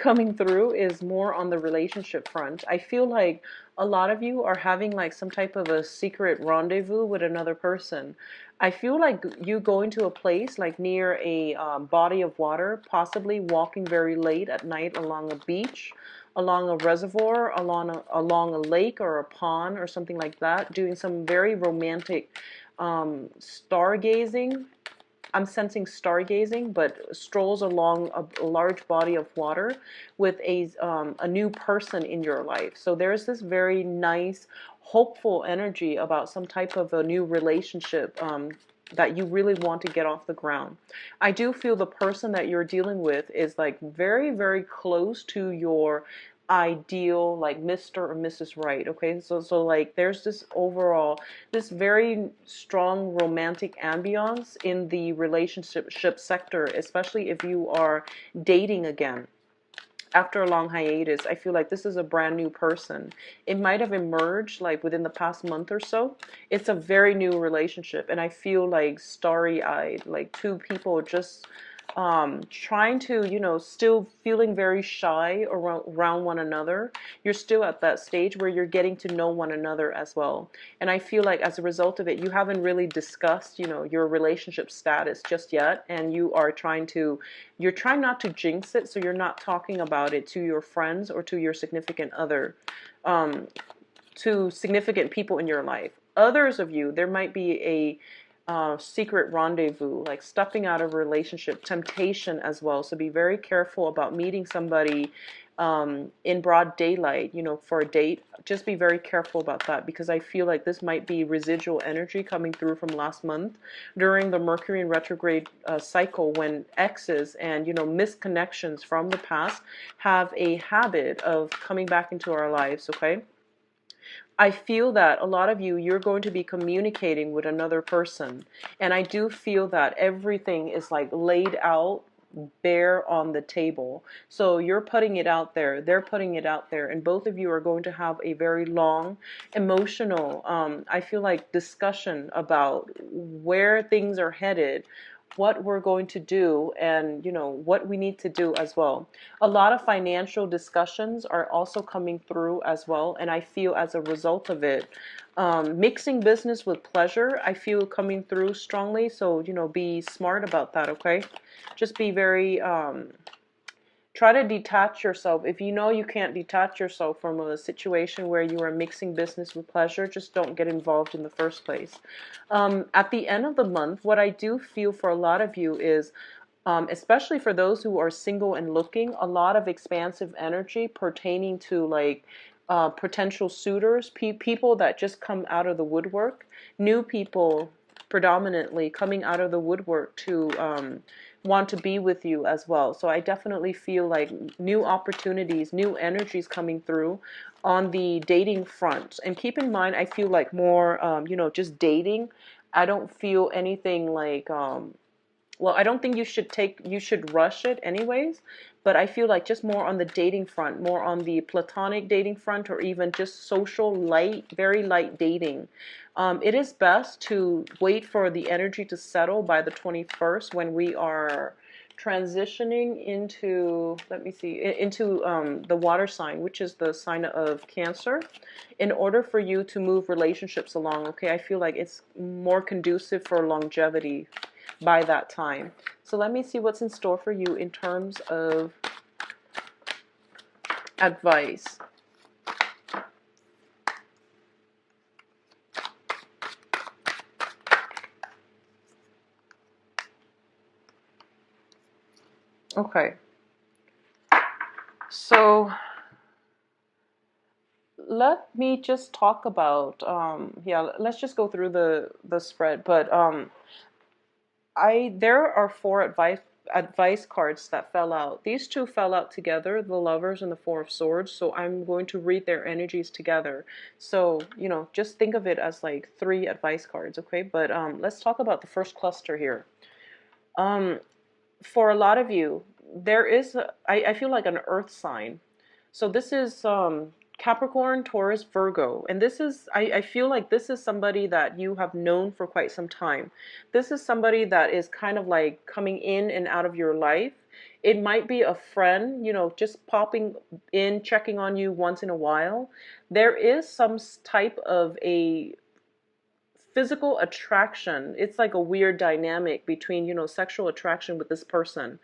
coming through is more on the relationship front. I feel like a lot of you are having like some type of a secret rendezvous with another person. I feel like you going to a place like near a body of water, possibly walking very late at night along a beach, along a reservoir, along a lake or a pond or something like that, doing some very romantic stargazing. I'm sensing stargazing, but strolls along a large body of water with a new person in your life. So there's this very nice, hopeful energy about some type of a new relationship that you really want to get off the ground. I do feel the person that you're dealing with is like very, very close to your ideal, like Mr. or Mrs. Right. Okay, so like there's this overall, this very strong romantic ambiance in the relationship sector, especially if you are dating again after a long hiatus. I feel like this is a brand new person. It might have emerged like within the past month or so. It's a very new relationship, and I feel like starry-eyed, like two people just trying to, still feeling very shy around one another. You're still at that stage where you're getting to know one another as well. And I feel like as a result of it, you haven't really discussed, your relationship status just yet. And you're trying not to jinx it. So you're not talking about it to your friends or to your significant other, to significant people in your life. Others of you, there might be a secret rendezvous, like stepping out of a relationship, temptation as well. So be very careful about meeting somebody in broad daylight, for a date. Just be very careful about that, because I feel like this might be residual energy coming through from last month during the Mercury in retrograde cycle, when exes and, misconnections from the past have a habit of coming back into our lives, okay? I feel that a lot of you, you're going to be communicating with another person. And I do feel that everything is like laid out bare on the table. So you're putting it out there, they're putting it out there, and both of you are going to have a very long, emotional, I feel like, discussion about where things are headed, what we're going to do, and what we need to do as well. A lot of financial discussions are also coming through as well, and I feel as a result of it, mixing business with pleasure, I feel coming through strongly. So be smart about that, okay? Just be very try to detach yourself. If you know you can't detach yourself from a situation where you are mixing business with pleasure, just don't get involved in the first place. At the end of the month, what I do feel for a lot of you is, especially for those who are single and looking, a lot of expansive energy pertaining to like potential suitors, people that just come out of the woodwork, new people predominantly coming out of the woodwork to want to be with you as well. So I definitely feel like new opportunities, new energies coming through on the dating front. And keep in mind, I feel like more, just dating. I don't feel anything like, well, I don't think you should rush it anyways, but I feel like just more on the dating front, more on the platonic dating front, or even just social light, very light dating. It is best to wait for the energy to settle by the 21st, when we are transitioning into, let me see, into the water sign, which is the sign of Cancer, in order for you to move relationships along, okay? I feel like it's more conducive for longevity by that time. So let me see what's in store for you in terms of advice. Okay. So let me just talk about, yeah, let's just go through the spread. But there are four advice cards that fell out. These two fell out together, the Lovers and the Four of Swords. So I'm going to read their energies together. So just think of it as like three advice cards, okay? But let's talk about the first cluster here. For a lot of you, there is I feel like an earth sign. So this is Capricorn, Taurus, Virgo. And this is, I feel like this is somebody that you have known for quite some time. This is somebody that is kind of like coming in and out of your life It might be a friend, just popping in, checking on you once in a while. There is some type of a physical attraction. It's like a weird dynamic between, sexual attraction with this person.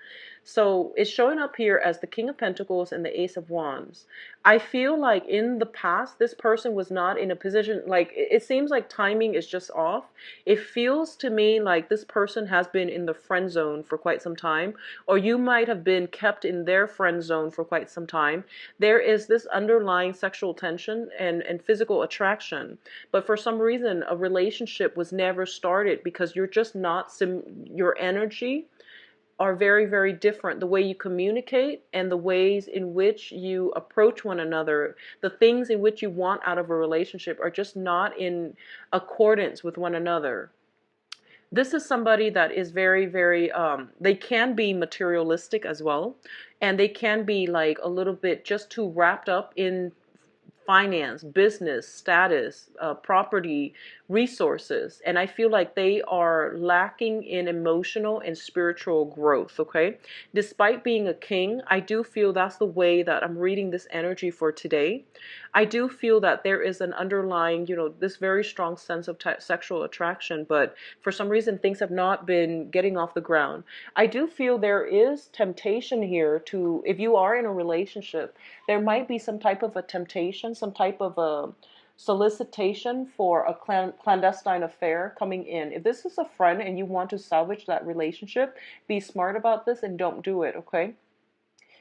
So it's showing up here as the King of Pentacles and the Ace of Wands. I feel like in the past, this person was not in a position, like it seems like timing is just off. It feels to me like this person has been in the friend zone for quite some time, or you might have been kept in their friend zone for quite some time. There is this underlying sexual tension and physical attraction. But for some reason, a relationship was never started because you're just not, your energy are very, very different. The way you communicate and the ways in which you approach one another, the things in which you want out of a relationship are just not in accordance with one another. This is somebody that is very, very, they can be materialistic as well. And they can be like a little bit just too wrapped up in finance, business, status, property, resources. And I feel like they are lacking in emotional and spiritual growth, okay? Despite being a king, I do feel that's the way that I'm reading this energy for today. I do feel that there is an underlying, this very strong sense of sexual attraction, but for some reason things have not been getting off the ground. I do feel there is temptation here to, if you are in a relationship, there might be some type of a temptation, some type of a solicitation for a clandestine affair coming in. If this is a friend and you want to salvage that relationship, be smart about this and don't do it, okay?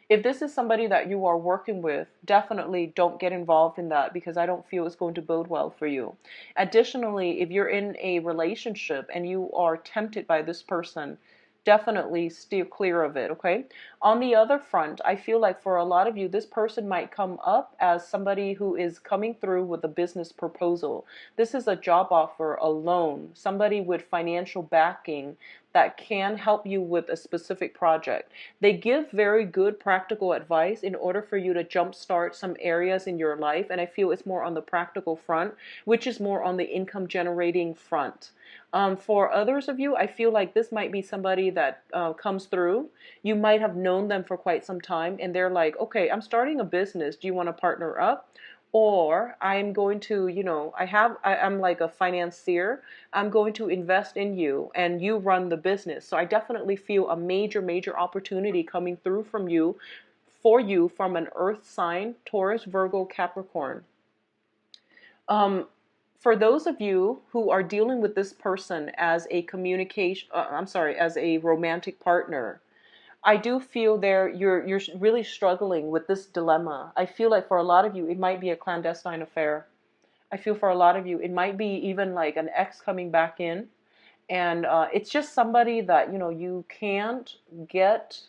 If this is somebody that you are working with, definitely don't get involved in that because I don't feel it's going to bode well for you. Additionally, if you're in a relationship and you are tempted by this person, definitely steer clear of it, okay? On the other front, I feel like for a lot of you, this person might come up as somebody who is coming through with a business proposal. This is a job offer, a loan, somebody with financial backing that can help you with a specific project. They give very good practical advice in order for you to jumpstart some areas in your life, and I feel it's more on the practical front, which is more on the income generating front. For others of you, I feel like this might be somebody that comes through. You might have known them for quite some time, and they're like, okay, I'm starting a business. Do you want to partner up? Or I'm going to, I'm like a financier. I'm going to invest in you and you run the business. So I definitely feel a major, major opportunity coming through from you, for you, from an earth sign, Taurus, Virgo, Capricorn. For those of you who are dealing with this person as a as a romantic partner, I do feel you're really struggling with this dilemma. I feel like for a lot of you, it might be a clandestine affair. I feel for a lot of you, it might be even like an ex coming back in. And it's just somebody that, you can't get,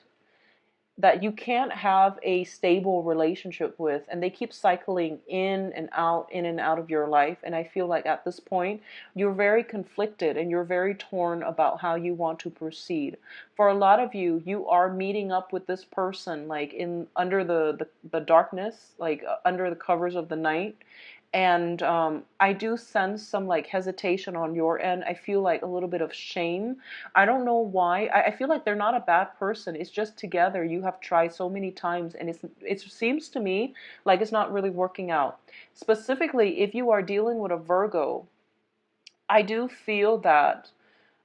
that you can't have a stable relationship with, and they keep cycling in and out of your life. And I feel like at this point you're very conflicted and you're very torn about how you want to proceed. For a lot of you, you are meeting up with this person like in under the darkness, like under the covers of the night. And I do sense some like hesitation on your end. I feel like a little bit of shame. I don't know why. I feel like they're not a bad person. It's just together you have tried so many times, and it seems to me like it's not really working out. Specifically, if you are dealing with a Virgo, I do feel that,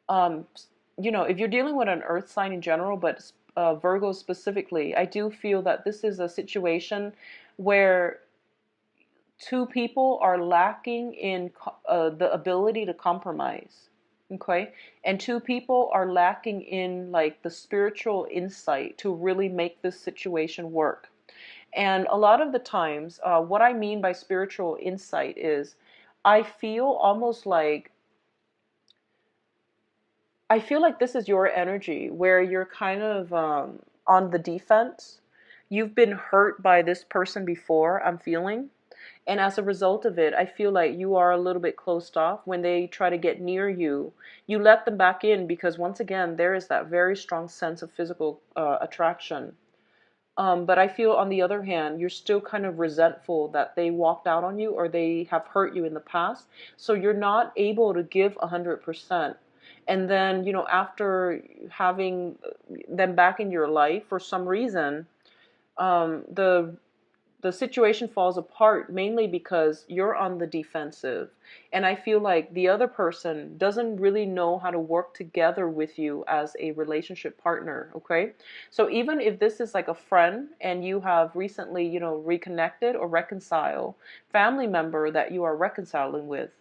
if you're dealing with an earth sign in general, but Virgo specifically, I do feel that this is a situation where two people are lacking in the ability to compromise, okay? And two people are lacking in like the spiritual insight to really make this situation work. And a lot of the times, what I mean by spiritual insight is I feel almost like, I feel like this is your energy where you're kind of on the defense. You've been hurt by this person before, I'm feeling. And as a result of it, I feel like you are a little bit closed off. When they try to get near you, you let them back in because once again, there is that very strong sense of physical attraction. But I feel on the other hand, you're still kind of resentful that they walked out on you or they have hurt you in the past. So you're not able to give 100%. And then, after having them back in your life, for some reason, the situation falls apart mainly because you're on the defensive. And I feel like the other person doesn't really know how to work together with you as a relationship partner, okay? So even if this is like a friend and you have recently, reconnected or reconciled, family member that you are reconciling with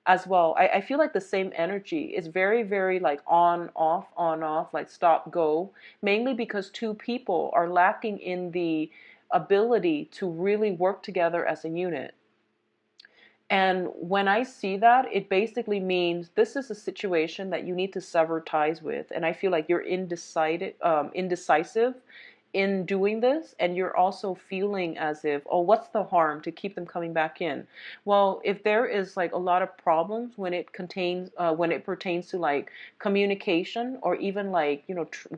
as well, I feel like the same energy is very, very like on, off, like stop, go, mainly because two people are lacking in the ability to really work together as a unit. And when I see that, it basically means this is a situation that you need to sever ties with. And I feel like you're indecisive in doing this, and you're also feeling as if, oh, what's the harm to keep them coming back in? Well, if there is like a lot of problems when it pertains to like communication, or even like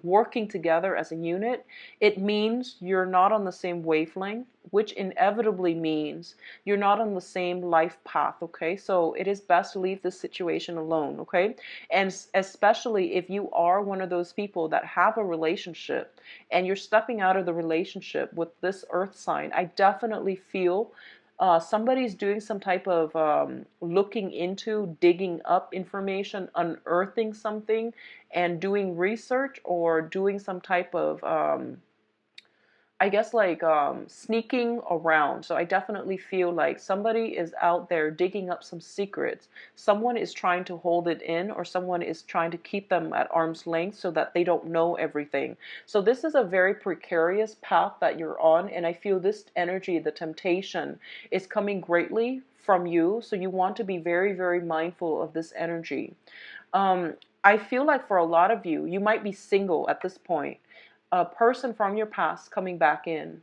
working together as a unit, it means you're not on the same wavelength, which inevitably means you're not on the same life path, okay? So it is best to leave this situation alone, okay? And especially if you are one of those people that have a relationship and you're stepping out of the relationship with this earth sign, I definitely feel somebody's doing some type of looking into, digging up information, unearthing something, and doing research, or doing some type of I guess like sneaking around. So I definitely feel like somebody is out there digging up some secrets. Someone is trying to hold it in, or someone is trying to keep them at arm's length so that they don't know everything. So this is a very precarious path that you're on, and I feel this energy, the temptation, is coming greatly from you. So you want to be very, very mindful of this energy. Um, I feel like for a lot of you, you might be single at this point, a person from your past coming back in,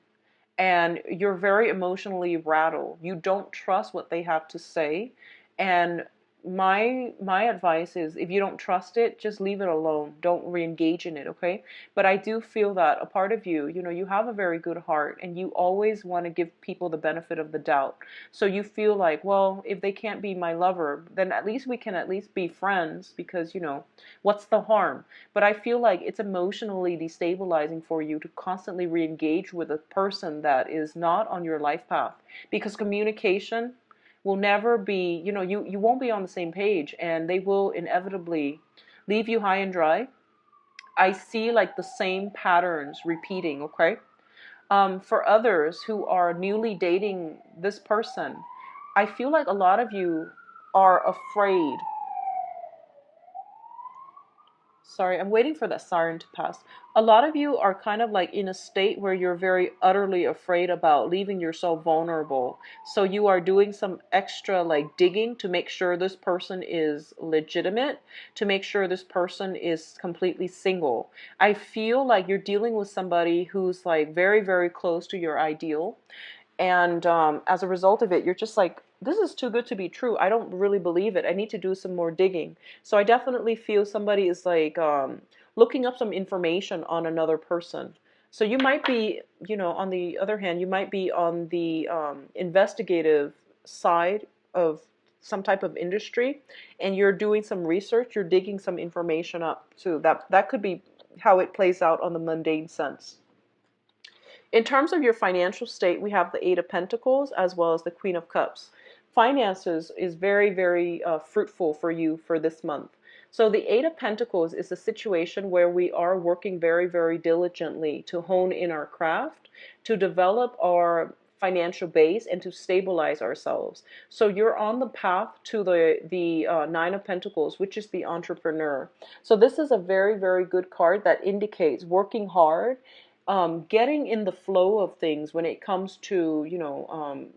and you're very emotionally rattled. You don't trust what they have to say. And my advice is, if you don't trust it, just leave it alone. Don't re-engage in it, okay? But I do feel that a part of you, you have a very good heart, and you always want to give people the benefit of the doubt. So you feel like, well, if they can't be my lover, then at least we can at least be friends, because, what's the harm? But I feel like it's emotionally destabilizing for you to constantly re-engage with a person that is not on your life path, because communication will never be, you won't be on the same page, and they will inevitably leave you high and dry. I see like the same patterns repeating, okay? For others who are newly dating this person, I feel like a lot of you are afraid. Sorry, I'm waiting for that siren to pass. A lot of you are kind of like in a state where you're very utterly afraid about leaving yourself vulnerable. So you are doing some extra like digging to make sure this person is legitimate, to make sure this person is completely single. I feel like you're dealing with somebody who's like very, very close to your ideal. And as a result of it, you're just like, this is too good to be true. I don't really believe it. I need to do some more digging. So I definitely feel somebody is like looking up some information on another person. So you might be, on the other hand, you might be on the investigative side of some type of industry, and you're doing some research, you're digging some information up too. That could be how it plays out on the mundane sense. In terms of your financial state, we have the Eight of Pentacles as well as the Queen of Cups. Finances is very, very fruitful for you for this month. So the Eight of Pentacles is a situation where we are working very, very diligently to hone in our craft, to develop our financial base, and to stabilize ourselves. So you're on the path to the Nine of Pentacles, which is the entrepreneur. So this is a very, very good card that indicates working hard, getting in the flow of things when it comes to,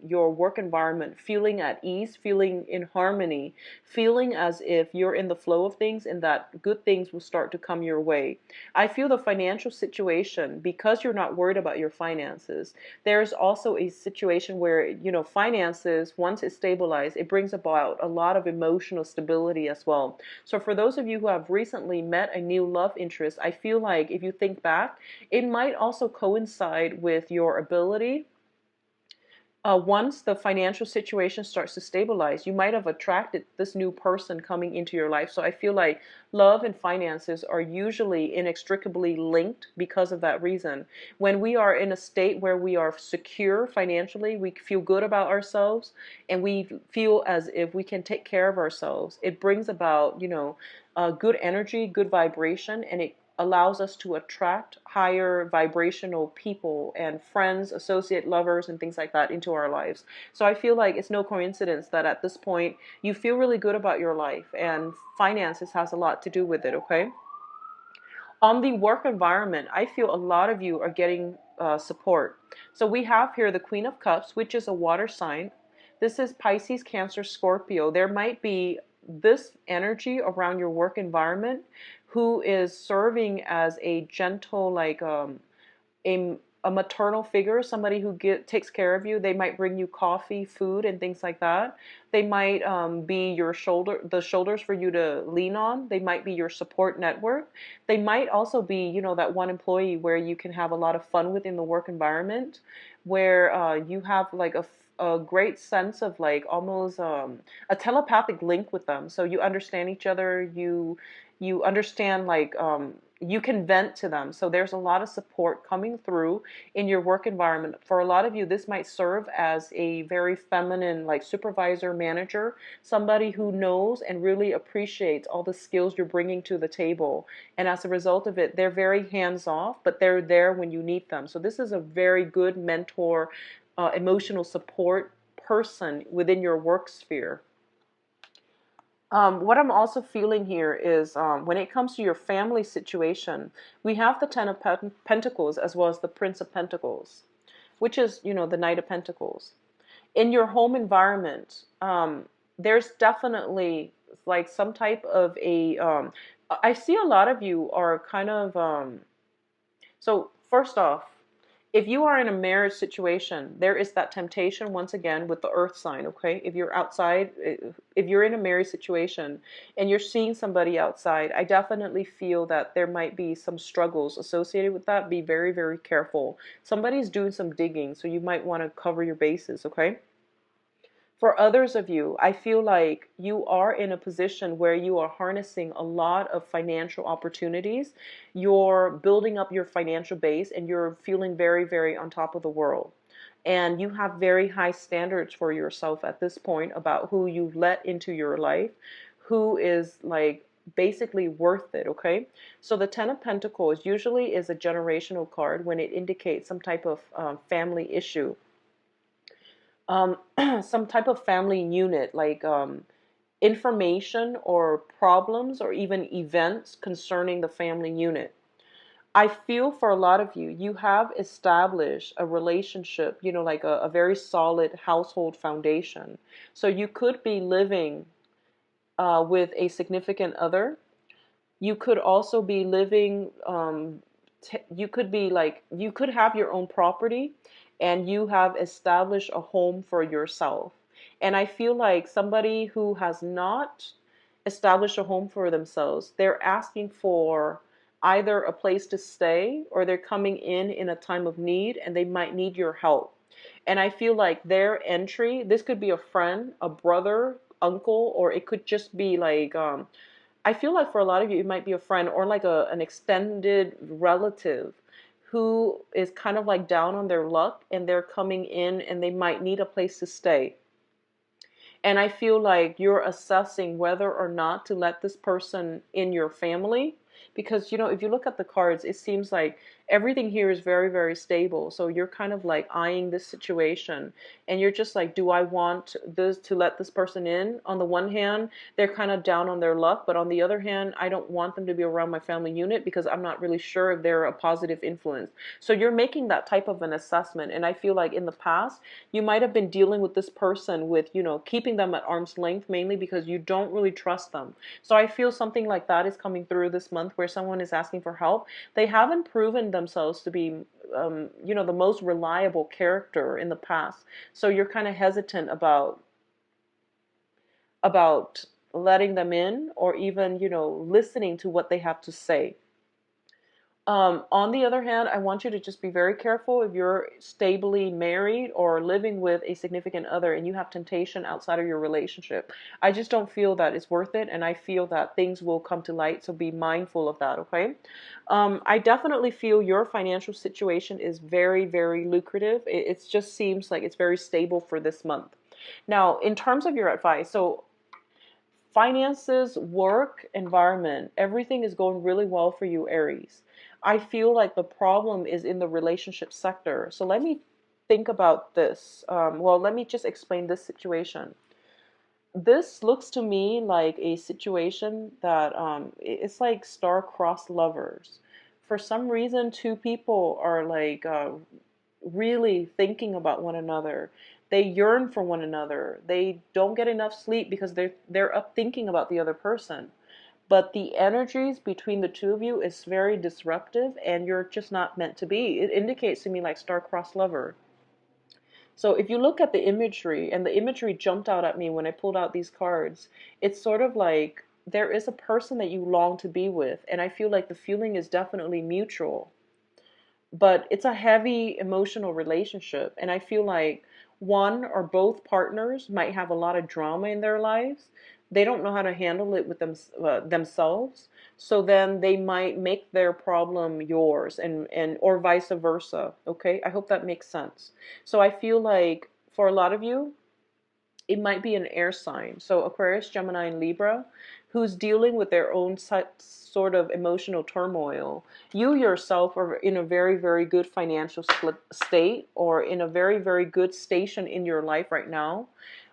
your work environment, feeling at ease, feeling in harmony, feeling as if you're in the flow of things and that good things will start to come your way. I feel the financial situation, because you're not worried about your finances, there's also a situation where, finances, once it's stabilized, it brings about a lot of emotional stability as well. So for those of you who have recently met a new love interest, I feel like if you think back, it might also coincide with your ability Once the financial situation starts to stabilize, you might have attracted this new person coming into your life. So I feel like love and finances are usually inextricably linked because of that reason. When we are in a state where we are secure financially, we feel good about ourselves, and we feel as if we can take care of ourselves. It brings about, good energy, good vibration, and it allows us to attract higher vibrational people and friends, associate lovers, and things like that into our lives. So I feel like it's no coincidence that at this point you feel really good about your life, and finances has a lot to do with it, okay? On the work environment, I feel a lot of you are getting support. So we have here the Queen of Cups, which is a water sign. This is Pisces, Cancer, Scorpio. There might be this energy around your work environment who is serving as a gentle, like a, a maternal figure, somebody who takes care of you. They might bring you coffee, food, and things like that. They might be your the shoulders for you to lean on. They might be your support network. They might also be, that one employee where you can have a lot of fun within the work environment, where you have like a great sense of like almost a telepathic link with them. So you understand each other. You understand like you can vent to them. So there's a lot of support coming through in your work environment. For a lot of you, this might serve as a very feminine, like supervisor, manager, somebody who knows and really appreciates all the skills you're bringing to the table. And as a result of it, they're very hands off, but they're there when you need them. So this is a very good mentor, emotional support person within your work sphere. What I'm also feeling here is when it comes to your family situation, we have the Ten of Pentacles as well as the Prince of Pentacles, which is, the Knight of Pentacles. In your home environment, there's definitely like some type of I see a lot of you are kind of, so first off, if you are in a marriage situation, there is that temptation once again with the earth sign, okay? If you're outside, if you're in a marriage situation and you're seeing somebody outside, I definitely feel that there might be some struggles associated with that. Be very, very careful. Somebody's doing some digging, so you might want to cover your bases, okay? For others of you, I feel like you are in a position where you are harnessing a lot of financial opportunities. You're building up your financial base and you're feeling very, very on top of the world. And you have very high standards for yourself at this point about who you let into your life, who is like basically worth it, okay? So the Ten of Pentacles usually is a generational card when it indicates some type of family issue, some type of family unit, like information or problems or even events concerning the family unit. I feel for a lot of you, you have established a relationship, like a very solid household foundation. So you could be living with a significant other. You could also be living, you could be like, you could have your own property and you have established a home for yourself. And I feel like somebody who has not established a home for themselves, they're asking for either a place to stay or they're coming in a time of need and they might need your help. And I feel like their entry, this could be a friend, a brother, uncle, or it could just be like, I feel like for a lot of you, it might be a friend or like an extended relative who is kind of like down on their luck and they're coming in and they might need a place to stay. And I feel like you're assessing whether or not to let this person in your family. Because, if you look at the cards, it seems like everything here is very, very stable. So you're kind of like eyeing this situation and you're just like, do I want this to let this person in? On the one hand, they're kind of down on their luck. But on the other hand, I don't want them to be around my family unit because I'm not really sure if they're a positive influence. So you're making that type of an assessment. And I feel like in the past, you might have been dealing with this person with, keeping them at arm's length, mainly because you don't really trust them. So I feel something like that is coming through this month where someone is asking for help. They haven't proven themselves to be, the most reliable character in the past. So you're kind of hesitant about letting them in or even, listening to what they have to say. On the other hand, I want you to just be very careful if you're stably married or living with a significant other and you have temptation outside of your relationship. I just don't feel that it's worth it, and I feel that things will come to light, so be mindful of that, okay? I definitely feel your financial situation is very, very lucrative. It just seems like it's very stable for this month. Now, in terms of your advice, so finances, work, environment, everything is going really well for you, Aries. I feel like the problem is in the relationship sector. So let me think about this. Well, let me just explain this situation. This looks to me like a situation that it's like star-crossed lovers. For some reason, two people are like really thinking about one another. They yearn for one another. They don't get enough sleep because they're up thinking about the other person. But the energies between the two of you is very disruptive, and you're just not meant to be. It indicates to me like star-crossed lover. So if you look at the imagery, and the imagery jumped out at me when I pulled out these cards, it's sort of like there is a person that you long to be with, and I feel like the feeling is definitely mutual. But it's a heavy emotional relationship, and I feel like one or both partners might have a lot of drama in their lives. They don't know how to handle it with themselves, so then they might make their problem yours, and or vice versa. Okay, I hope that makes sense. So I feel like for a lot of you, it might be an air sign. So Aquarius, Gemini, and Libra, who's dealing with their own sort of emotional turmoil. You yourself are in a very, very good financial state, or in a very, very good station in your life right now,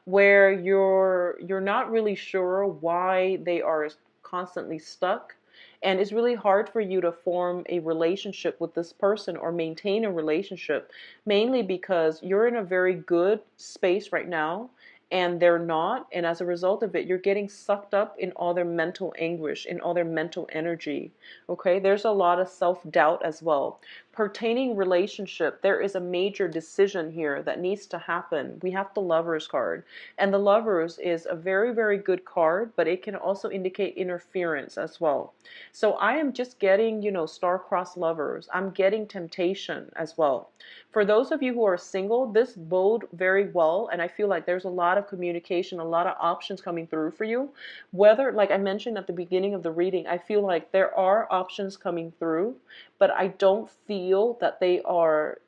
where you're not really sure why they are constantly stuck. And it's really hard for you to form a relationship with this person or maintain a relationship, mainly because you're in a very good space right now and they're not. And as a result of it, you're getting sucked up in all their mental anguish, in all their mental energy. Okay, there's a lot of self-doubt as well. Pertaining relationship, there is a major decision here that needs to happen. We have the Lovers card, and the Lovers is a very, very good card, but it can also indicate interference as well. So I am just getting, star-crossed lovers. I'm getting temptation as well. For those of you who are single, this bode very well, and I feel like there's a lot of communication, a lot of options coming through for you. Whether, like I mentioned at the beginning of the reading, I feel like there are options coming through, but I don't feel that they are,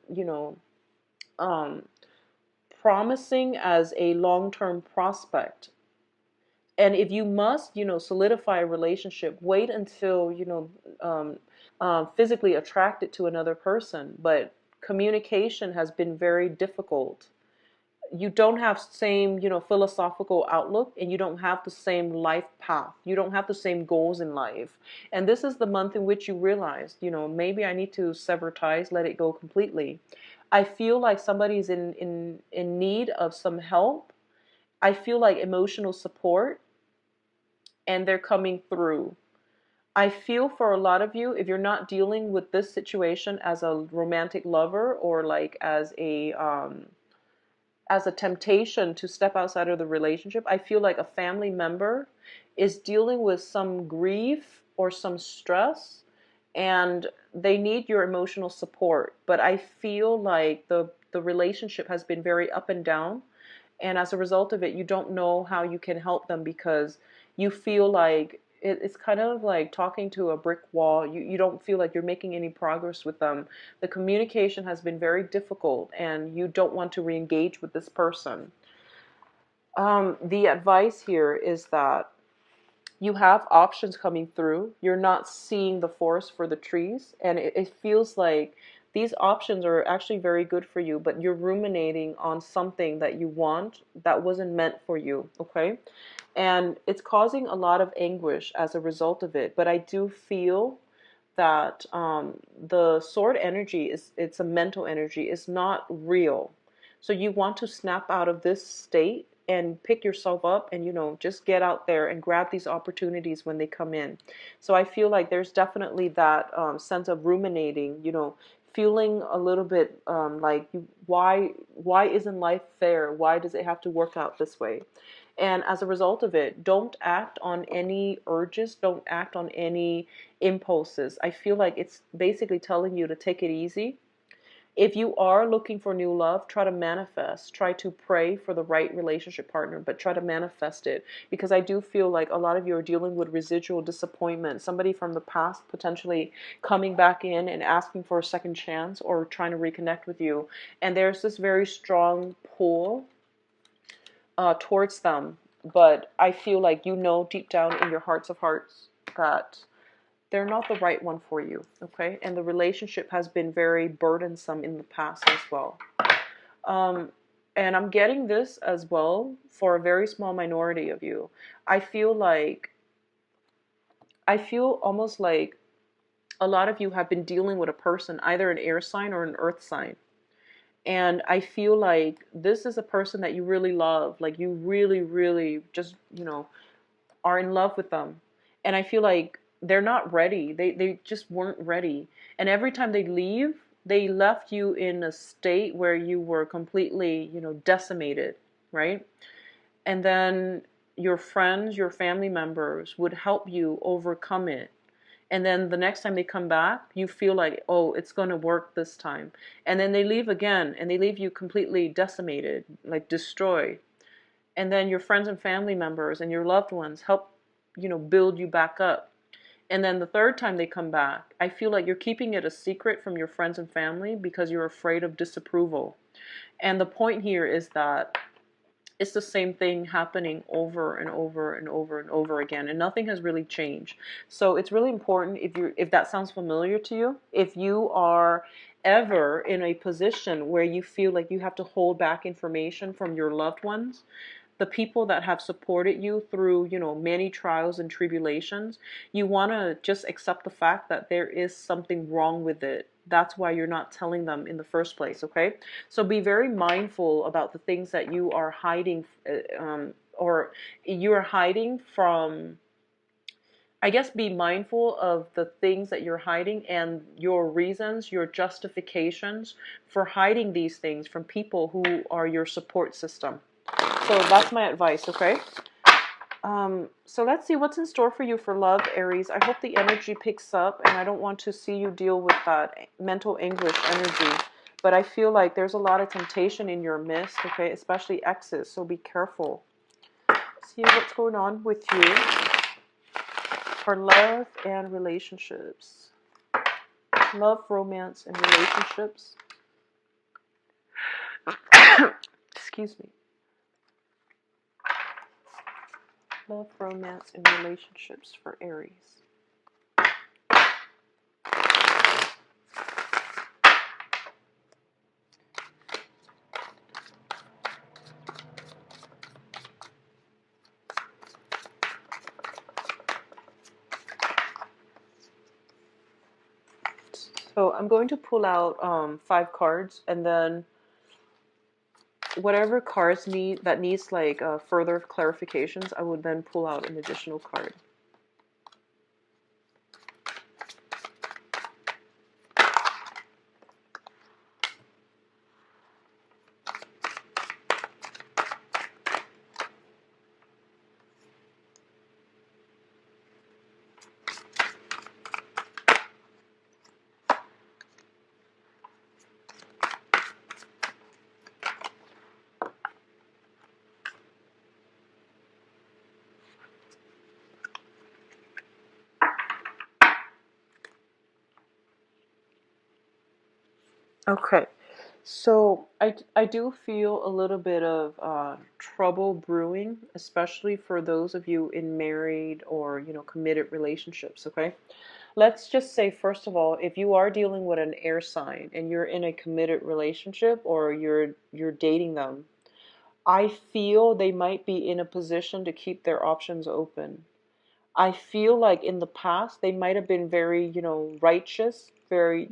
um, promising as a long-term prospect. And if you must, solidify a relationship, wait until, physically attracted to another person. But communication has been very difficult. You don't have same, philosophical outlook, and you don't have the same life path. You don't have the same goals in life. And this is the month in which you realize, maybe I need to sever ties, let it go completely. I feel like somebody's in need of some help. I feel like emotional support, and they're coming through. I feel for a lot of you, if you're not dealing with this situation as a romantic lover, or like as a temptation to step outside of the relationship, I feel like a family member is dealing with some grief or some stress, and they need your emotional support. But I feel like the relationship has been very up and down, and as a result of it, you don't know how you can help them, because you feel like it's kind of like talking to a brick wall. You don't feel like you're making any progress with them. The communication has been very difficult, and you don't want to re-engage with this person. The advice here is that you have options coming through. You're not seeing the forest for the trees, and it feels like these options are actually very good for you, but you're ruminating on something that you want that wasn't meant for you, okay? And it's causing a lot of anguish as a result of it. But I do feel that the sword energy it's a mental energy. It's not real. So you want to snap out of this state and pick yourself up, and just get out there and grab these opportunities when they come in. So I feel like there's definitely that sense of ruminating, feeling a little bit like why isn't life fair? Why does it have to work out this way? And as a result of it, don't act on any urges, don't act on any impulses. I feel like it's basically telling you to take it easy. If you are looking for new love, try to manifest, try to pray for the right relationship partner, but try to manifest it. Because I do feel like a lot of you are dealing with residual disappointment, somebody from the past potentially coming back in and asking for a second chance or trying to reconnect with you. And there's this very strong pull towards them. But I feel like you know deep down in your hearts of hearts that they're not the right one for you, okay? And the relationship has been very burdensome in the past as well. Um, and I'm getting this as well for a very small minority of you. I feel almost like a lot of you have been dealing with a person, either an air sign or an earth sign. And I feel like this is a person that you really love. Like you really, really just, are in love with them. And I feel like they're not ready. They just weren't ready. And every time they leave, they left you in a state where you were completely, decimated, right? And then your friends, your family members would help you overcome it. And then the next time they come back, you feel like, oh, it's going to work this time. And then they leave again, and they leave you completely decimated, like destroyed. And then your friends and family members and your loved ones help, build you back up. And then the third time they come back, I feel like you're keeping it a secret from your friends and family because you're afraid of disapproval. And the point here is that it's the same thing happening over and over and over and over again, and nothing has really changed. So it's really important, if that sounds familiar to you, if you are ever in a position where you feel like you have to hold back information from your loved ones, the people that have supported you through, many trials and tribulations, you want to just accept the fact that there is something wrong with it. That's why you're not telling them in the first place, okay? So be very mindful about the things that you are hiding, or you're hiding from. I guess be mindful of the things that you're hiding and your reasons, your justifications for hiding these things from people who are your support system. So that's my advice, okay? So let's see what's in store for you for love, Aries. I hope the energy picks up, and I don't want to see you deal with that mental anguish energy. But I feel like there's a lot of temptation in your midst, okay? Especially exes, so be careful. See what's going on with you for love and relationships. Love, romance, and relationships. Excuse me. Love, romance, and relationships for Aries. So I'm going to pull out 5 cards, and then whatever cards needs like further clarifications, I would then pull out an additional card. Okay, so I do feel a little bit of trouble brewing, especially for those of you in married or committed relationships. Okay, let's just say first of all, if you are dealing with an air sign and you're in a committed relationship or you're dating them, I feel they might be in a position to keep their options open. I feel like in the past they might have been very, righteous, very,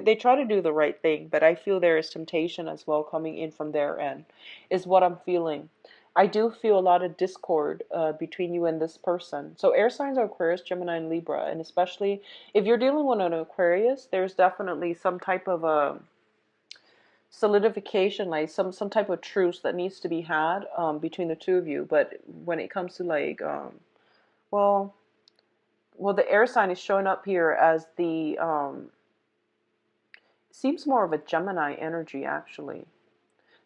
they try to do the right thing, but I feel there is temptation as well coming in from their end, is what I'm feeling. I do feel a lot of discord between you and this person. So air signs are Aquarius, Gemini, and Libra, and especially if you're dealing with an Aquarius, there's definitely some type of a solidification, like some type of truce that needs to be had between the two of you. But when it comes to like, well, well, the air sign is showing up here as the seems more of a Gemini energy actually.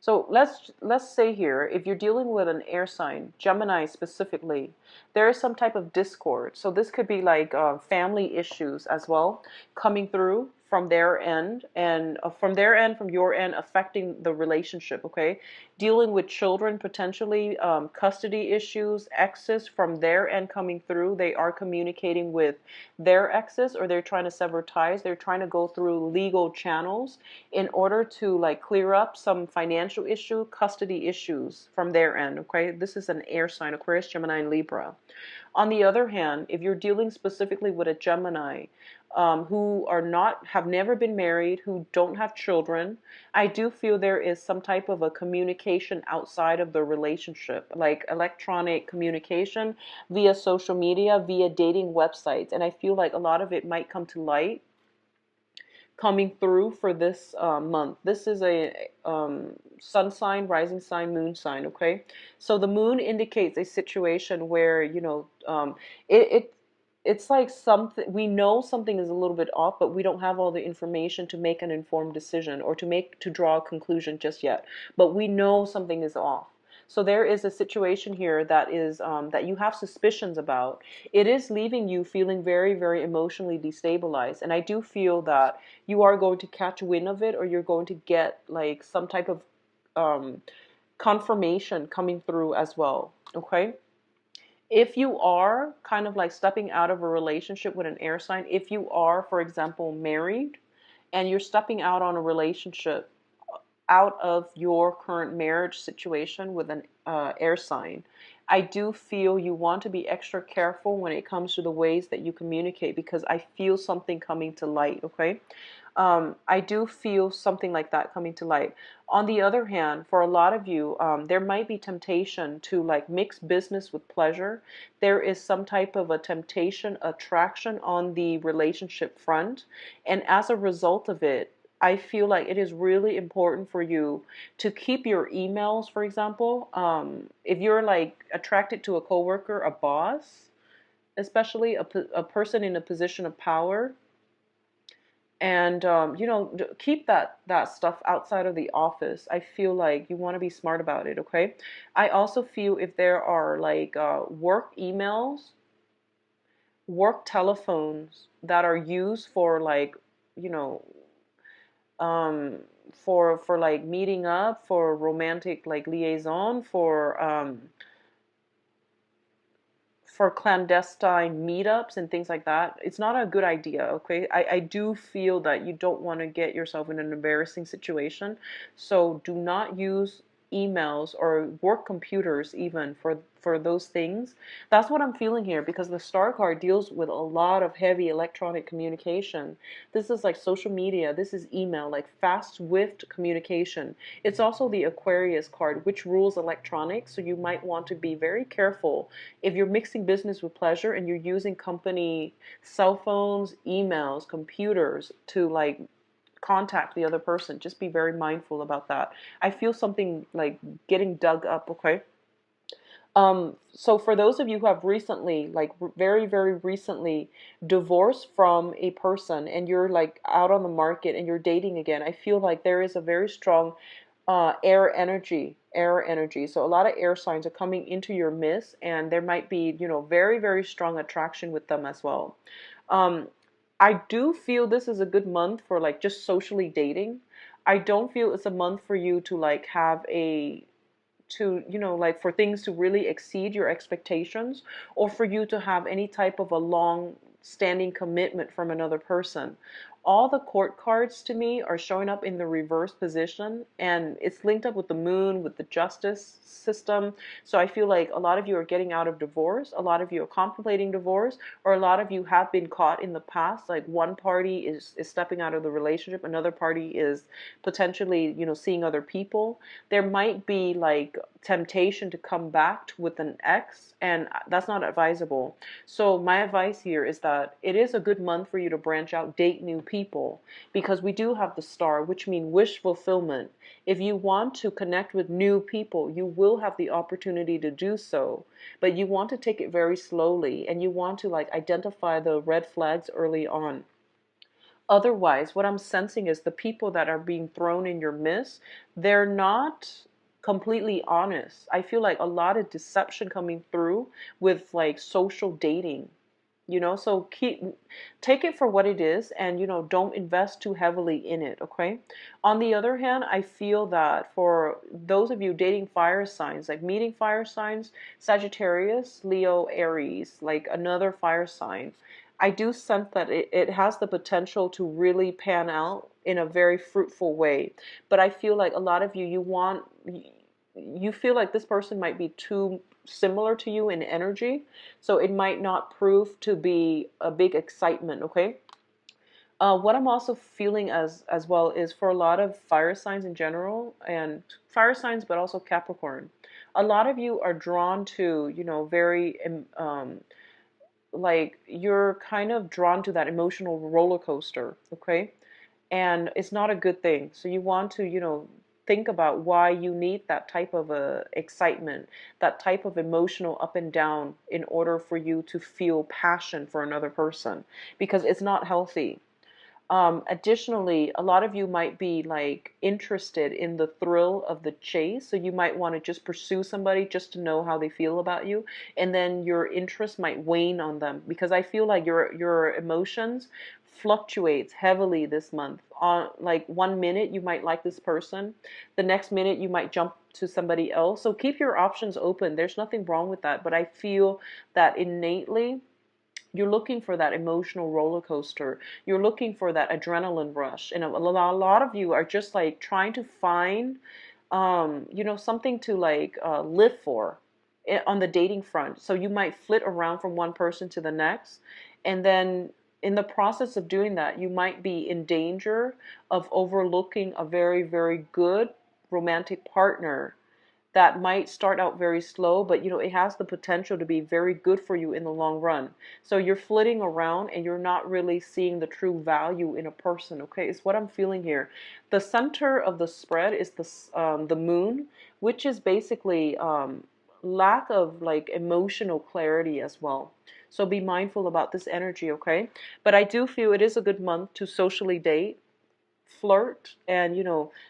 So let's say here, if you're dealing with an air sign, Gemini specifically, there is some type of discord. So this could be like family issues as well coming through from their end, and from their end, from your end, affecting the relationship. Okay, dealing with children potentially, custody issues, exes from their end coming through. They are communicating with their exes, or they're trying to sever ties. They're trying to go through legal channels in order to like clear up some financial issue, custody issues from their end. Okay, this is an air sign, Aquarius, Gemini, and Libra. On the other hand, if you're dealing specifically with a Gemini, who are not, have never been married, who don't have children, I do feel there is some type of a communication outside of the relationship, like electronic communication via social media, via dating websites. And I feel like a lot of it might come to light coming through for this month. This is a sun sign, rising sign, moon sign. Okay, so the moon indicates a situation where it it's like something, we know something is a little bit off, but we don't have all the information to make an informed decision or to draw a conclusion just yet. But we know something is off. So there is a situation here that is that you have suspicions about. It is leaving you feeling very, very emotionally destabilized, and I do feel that you are going to catch wind of it, or you're going to get like some type of confirmation coming through as well. Okay. If you are kind of like stepping out of a relationship with an air sign, if you are, for example, married and you're stepping out on a relationship out of your current marriage situation with an air sign, I do feel you want to be extra careful when it comes to the ways that you communicate, because I feel something coming to light. Okay, I do feel something like that coming to light. On the other hand, for a lot of you, there might be temptation to like mix business with pleasure. There is some type of a temptation, attraction on the relationship front, and as a result of it, I feel like it is really important for you to keep your emails, for example. If you're like attracted to a coworker, a boss, especially a person in a position of power, and keep that stuff outside of the office. I feel like you want to be smart about it. Okay, I also feel if there are like work emails, work telephones that are used for like, you know, um, for like meeting up, for romantic like liaison, for clandestine meetups and things like that, it's not a good idea. Okay, I do feel that you don't want to get yourself in an embarrassing situation, so do not use emails or work computers even for those things. That's what I'm feeling here, because the star card deals with a lot of heavy electronic communication. This is like social media, this is email, like fast, swift communication. It's also the Aquarius card, which rules electronics, so you might want to be very careful if you're mixing business with pleasure and you're using company cell phones, emails, computers to like contact the other person. Just be very mindful about that. I feel something like getting dug up. Okay. So for those of you who have recently, like very, very recently divorced from a person, and you're like out on the market and you're dating again, I feel like there is a very strong air energy. So a lot of air signs are coming into your midst, and there might be, very, very strong attraction with them as well. Um, I do feel this is a good month for like just socially dating. I don't feel it's a month for you to like have like for things to really exceed your expectations, or for you to have any type of a long standing commitment from another person. all the court cards to me are showing up in the reverse position, and it's linked up with the moon, with the justice system. So I feel like a lot of you are getting out of divorce, a lot of you are contemplating divorce, or a lot of you have been caught in the past. Like one party is stepping out of the relationship, another party is potentially, seeing other people. There might be like temptation to come back with an ex, and that's not advisable. So my advice here is that it is a good month for you to branch out, date new people, because we do have the star, which means wish fulfillment. If you want to connect with new people, you will have the opportunity to do so, but you want to take it very slowly, and you want to like identify the red flags early on. Otherwise, what I'm sensing is the people that are being thrown in your midst, they're not completely honest. I feel like a lot of deception coming through with like social dating. So take it for what it is, and don't invest too heavily in it, okay? On the other hand, I feel that for those of you dating fire signs, like meeting fire signs, Sagittarius, Leo, Aries, like another fire sign, I do sense that it has the potential to really pan out in a very fruitful way. But I feel like a lot of you feel like this person might be too similar to you in energy, so it might not prove to be a big excitement, okay? What I'm also feeling as well is for a lot of fire signs in general, and fire signs, but also Capricorn, a lot of you are drawn to, very like you're kind of drawn to that emotional roller coaster, okay? And it's not a good thing. So you want to, think about why you need that type of excitement, that type of emotional up and down in order for you to feel passion for another person, because it's not healthy. Additionally, a lot of you might be like interested in the thrill of the chase. So you might want to just pursue somebody just to know how they feel about you. And then your interest might wane on them, because I feel like your emotions fluctuates heavily this month. On like one minute you might like this person, the next minute you might jump to somebody else. So keep your options open. There's nothing wrong with that. But I feel that innately you're looking for that emotional roller coaster. You're looking for that adrenaline rush. And a lot of you are just like trying to find, something to like live for on the dating front. So you might flit around from one person to the next. And then in the process of doing that, you might be in danger of overlooking a very, very good romantic partner that might start out very slow, but it has the potential to be very good for you in the long run. So you're flitting around and you're not really seeing the true value in a person, okay? It's what I'm feeling here. The center of the spread is the moon, which is basically lack of like emotional clarity as well. So be mindful about this energy, okay? But I do feel it is a good month to socially date, flirt, and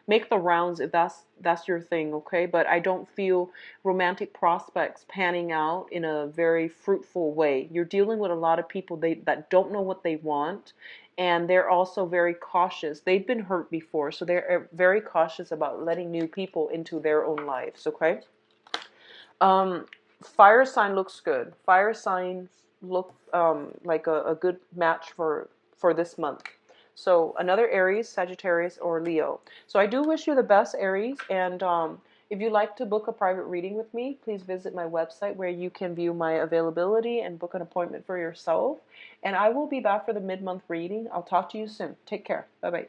make the rounds if that's your thing, okay? But I don't feel romantic prospects panning out in a very fruitful way. You're dealing with a lot of people that don't know what they want, and they're also very cautious. They've been hurt before, so they're very cautious about letting new people into their own lives, okay? um Fire sign looks good. Fire signs look like a good match for this month. So another Aries, Sagittarius, or Leo. So I do wish you the best, Aries. And if you'd like to book a private reading with me, please visit my website where you can view my availability and book an appointment for yourself. And I will be back for the mid-month reading. I'll talk to you soon. Take care. Bye-bye.